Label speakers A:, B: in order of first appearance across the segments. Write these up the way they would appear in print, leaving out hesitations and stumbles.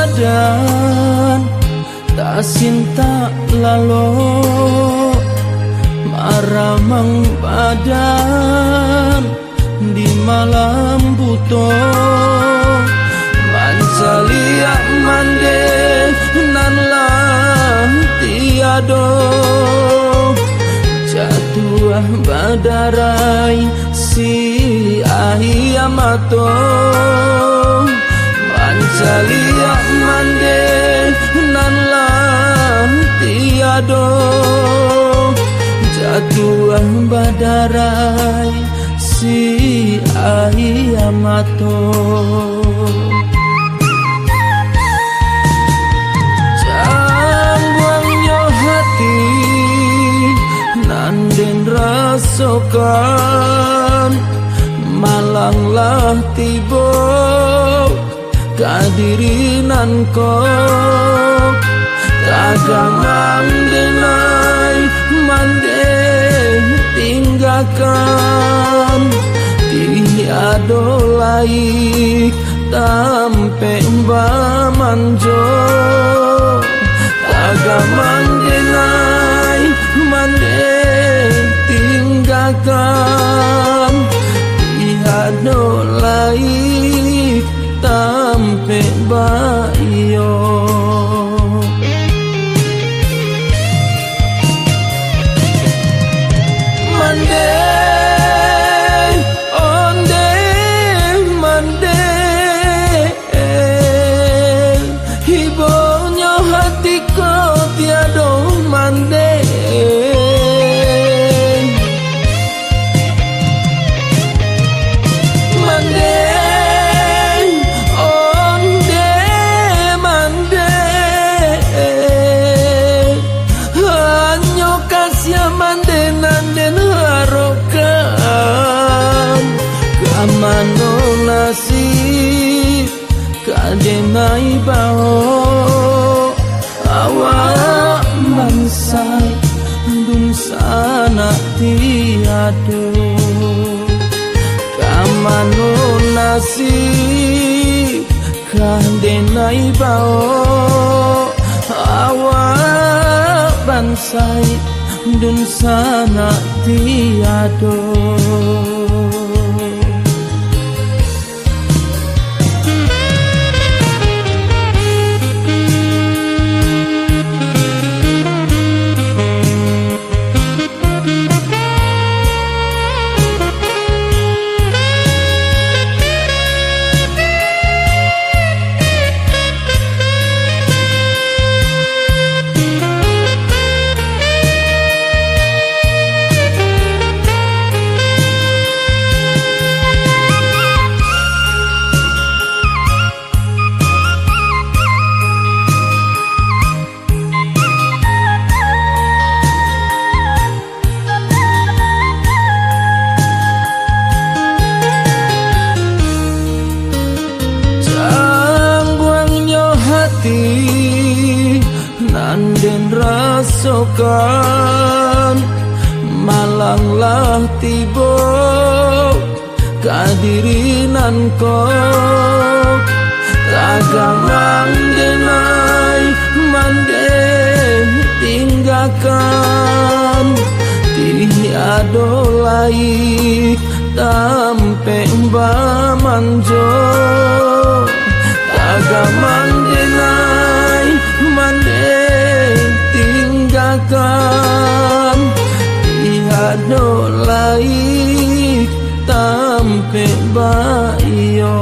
A: badan tak sinta lalo maramang badan di malam buto mancalia mande nan lah tiado jatuh badarai si ahiyamato mancalia mande nan lah tiado jatuh badarai si ahiyamato jangguangnya hati nanden rasokan malanglah tibo kadirinan kok kagamang denai mande tinggalkan tiado laik tampe bamanjo kagamang denai mande tinggalkan tiado laik tampe bayo mande onde mande hibonyo hatiko tiado mande mande onde mande hanyo kasih mande nanden harokan kamano nasib kadenai bao awak bansai dun sana tiado kamano nasib kadenai bao awak bansai dun sana tiado nanden rasokan malanglah tibo kadirinan kok kagamang denai mande tinggalkan tiado laik tampe bamanjo kagamang denai mande tinggalkan tiado laik tampe bayo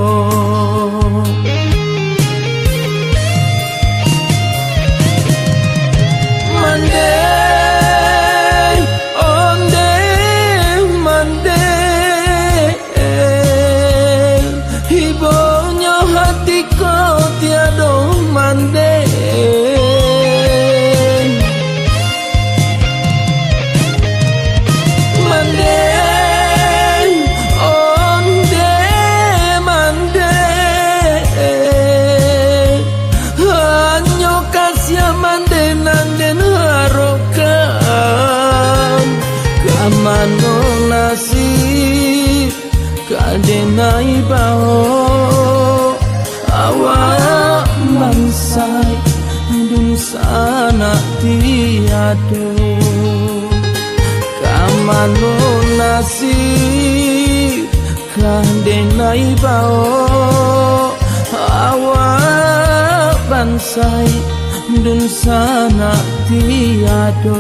A: mande onde mande hibonyo hatiko tiado mande mande onde mande hanyo kasih mande nanden harokan kamano nasib kadenai bao awak tiado kamano nasib kandenai bao awak bansai dun sana tiado